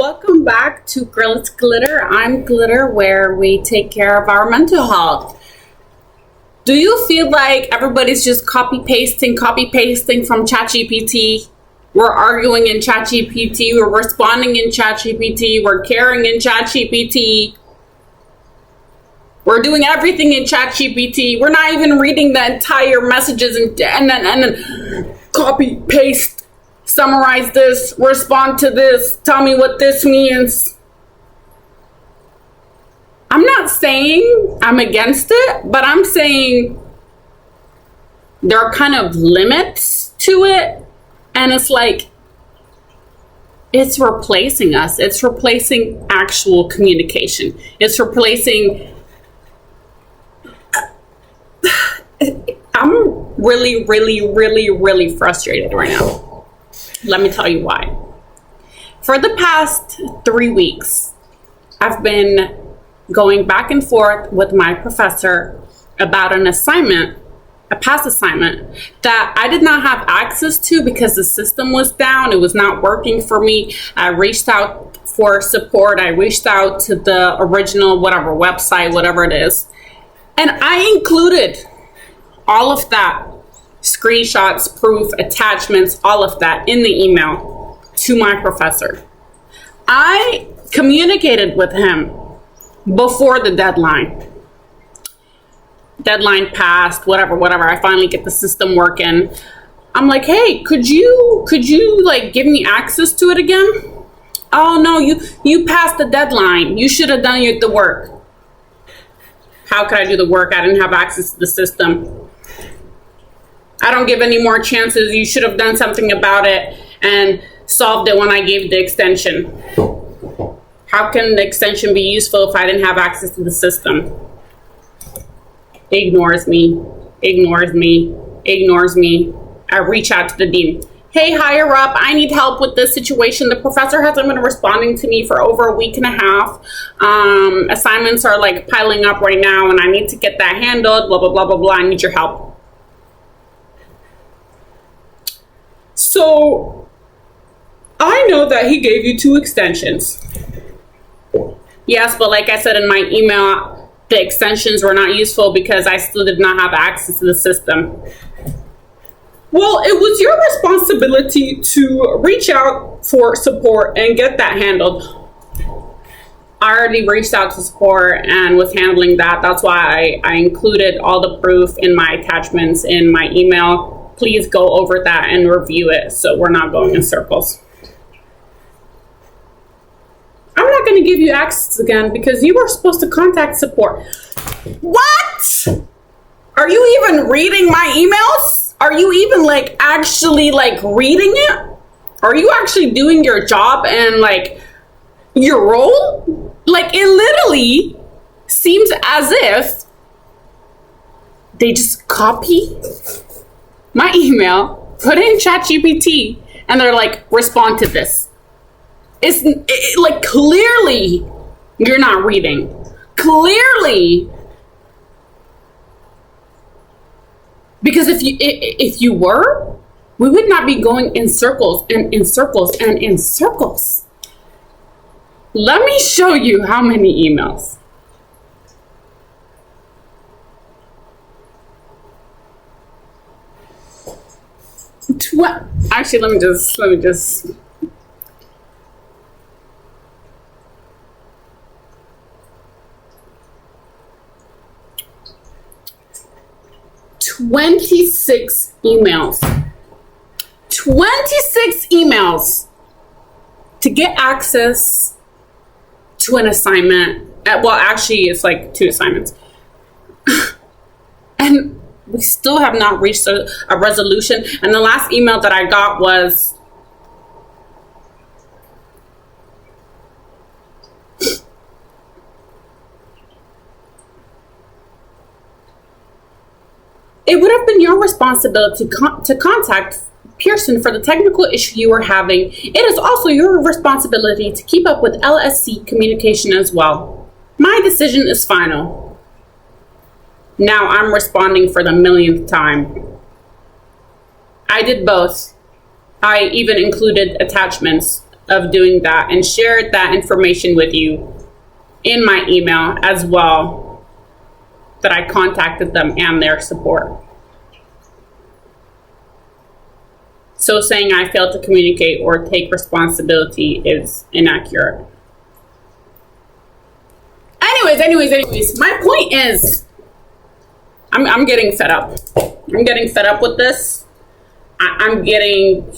Welcome back to Girls Glitter. I'm Glitter, where we take care of our mental health. Do you feel like everybody's just copy pasting from ChatGPT? We're arguing in ChatGPT, we're responding in ChatGPT, we're caring in ChatGPT. We're doing everything in ChatGPT. We're not even reading the entire messages and then copy paste. Summarize this, respond to this, tell me what this means. I'm not saying I'm against it, but I'm saying there are kind of limits to it. And it's like, it's replacing us. It's replacing actual communication. It's replacing... I'm really frustrated right now. Let me tell you why. For the past 3 weeks, I've been going back and forth with my professor about an assignment, a past assignment that I did not have access to because the system was down. It was not working for me. I reached out for support. I reached out to the original, whatever website, whatever it is. And I included all of that. Screenshots, proof, attachments, all of that in the email to my professor. I communicated with him before the deadline. Deadline passed, whatever. I finally get the system working. I'm like, hey, could you like give me access to it again? Oh no, you passed the deadline. You should have done the work. How could I do the work? I didn't have access to the system. I don't give any more chances. You should have done something about it and solved it when I gave the extension. How can the extension be useful if I didn't have access to the system? Ignores me. I reach out to the dean. Hey, higher up, I need help with this situation. The professor hasn't been responding to me for over a week and a half. Assignments are like piling up right now and I need to get that handled, blah, blah, blah, blah, blah. I need your help. So, I know that he gave you 2 extensions. Yes, but like I said in my email, the extensions were not useful because I still did not have access to the system. Well, it was your responsibility to reach out for support and get that handled. I already reached out to support and was handling that. That's why I included all the proof in my attachments in my email. Please go over that and review it so we're not going in circles. I'm not going to give you access again because you were supposed to contact support. What? Are you even reading my emails? Are you even like actually like reading it? Are you actually doing your job and like your role? Like it literally seems as if they just copy my email, put in ChatGPT, and they're like, respond to this. It's like clearly you're not reading. Clearly. Because if you were, we would not be going in circles and in circles and in circles. Let me show you how many emails. Actually, let me just. 26 emails. 26 emails to get access to an assignment. Well, actually, it's like 2 assignments. And we still have not reached a resolution. And the last email that I got was, it would have been your responsibility to contact Pearson for the technical issue you were having. It is also your responsibility to keep up with LSC communication as well. My decision is final. Now I'm responding for the millionth time. I did both. I even included attachments of doing that and shared that information with you in my email as well, that I contacted them and their support. So saying I failed to communicate or take responsibility is inaccurate. Anyways, my point is, I'm getting fed up. I'm getting fed up with this. I'm getting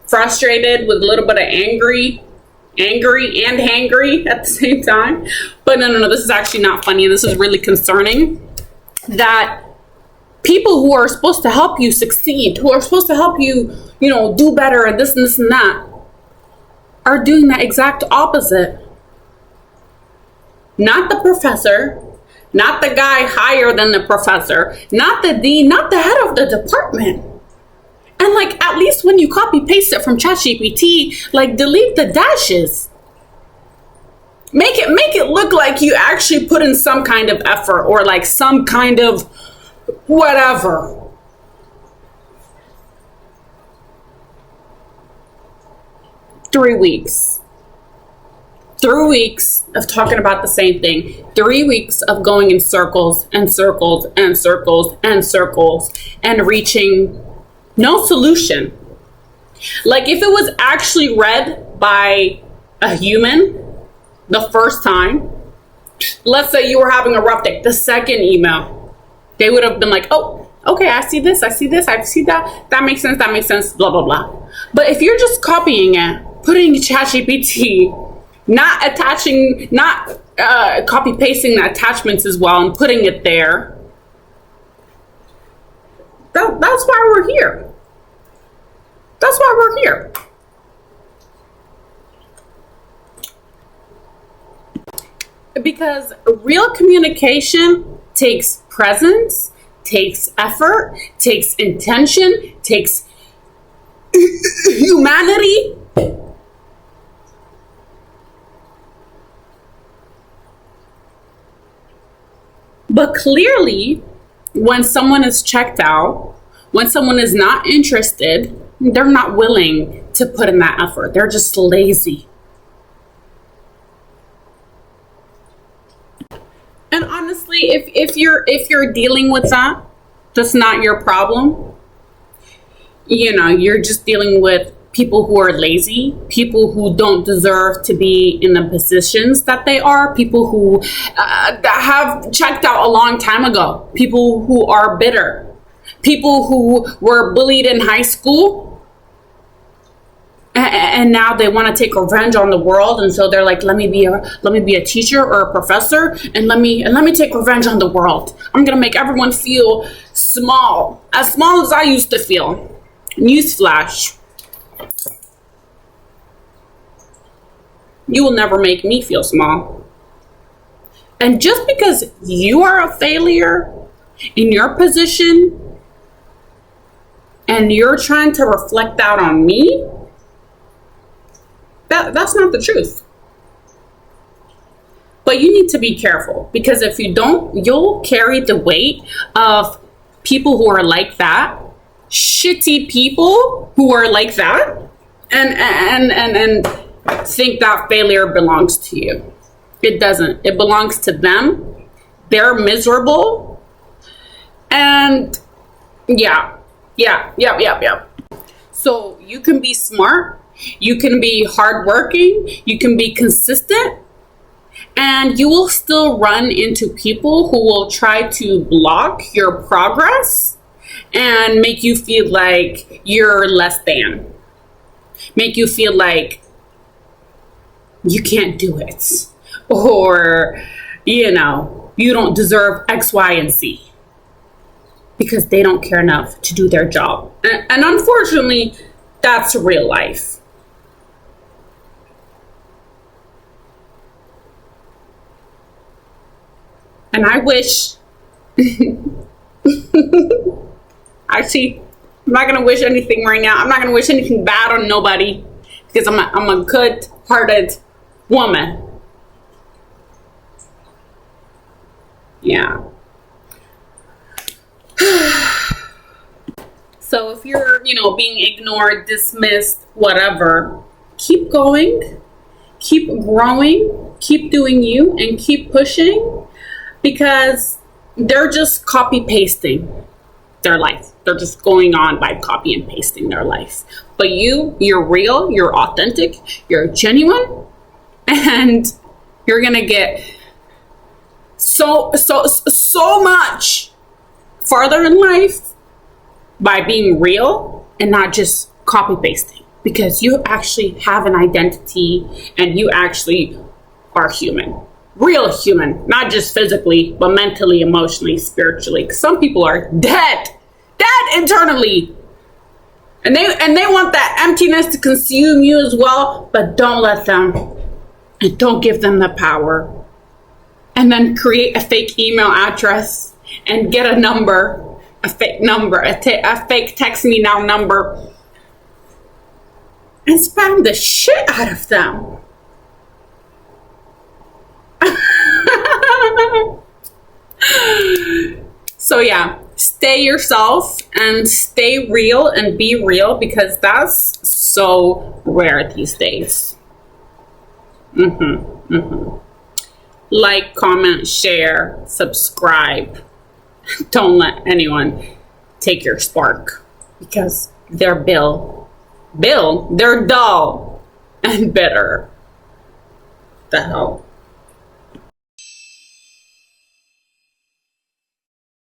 frustrated with a little bit of angry and hangry at the same time. But no, this is actually not funny. This is really concerning that people who are supposed to help you succeed, who are supposed to help you, do better and this and that, are doing the exact opposite. Not the professor, not the guy higher than the professor, not the dean, not the head of the department. And at least when you copy paste it from ChatGPT, delete the dashes. Make it look like you actually put in some kind of effort or some kind of whatever. Three weeks of talking about the same thing. 3 weeks of going in circles and circles and circles and circles and reaching no solution. If it was actually read by a human the first time, let's say you were having a rough day, the second email, they would have been like, oh, okay, I see this, I see that, that makes sense, blah, blah, blah. But if you're just copying it, putting ChatGPT, not copy pasting the attachments as well and putting it there, that's why we're here. That's why we're here. Because real communication takes presence, takes effort, takes intention, takes humanity. But clearly, when someone is checked out, when someone is not interested, they're not willing to put in that effort. They're just lazy. And honestly, if you're dealing with that, that's not your problem. You're just dealing with people who are lazy, people who don't deserve to be in the positions that they are, people who that have checked out a long time ago, people who are bitter, people who were bullied in high school and now they want to take revenge on the world, and so they're like, let me be a teacher or a professor, and let me take revenge on the world. I'm gonna make everyone feel small as I used to feel. Newsflash: you will never make me feel small. And just because you are a failure in your position and you're trying to reflect that on me, that's not the truth. But you need to be careful, because if you don't, you'll carry the weight of people who are like that, shitty people who are like that, and think that failure belongs to you. It doesn't. It belongs to them. They're miserable. And yeah. So you can be smart, you can be hardworking, you can be consistent, and you will still run into people who will try to block your progress and make you feel like you're less than. Make you feel like you can't do it. Or, you don't deserve X, Y, and Z. Because they don't care enough to do their job. And unfortunately, that's real life. And I wish, actually, I'm not going to wish anything right now. I'm not going to wish anything bad on nobody, because I'm a good-hearted woman. Yeah. So if you're, being ignored, dismissed, whatever, keep going, keep growing, keep doing you, and keep pushing, because they're just copy pasting their life. They're just going on by copy and pasting their life. But you're real, you're authentic, you're genuine, and you're gonna get so much farther in life by being real and not just copy pasting, because you actually have an identity and you actually are human, real human, not just physically, but mentally, emotionally, spiritually. 'Cause some people are dead internally, and they want that emptiness to consume you as well. But don't let them, and don't give them the power. And then create a fake email address and get a number, a fake number, a fake text me now number, and spam the shit out of them. So yeah, stay yourself and stay real and be real, because that's so rare these days. Like, comment, share, subscribe. Don't let anyone take your spark, because they're they're dull and bitter. The hell.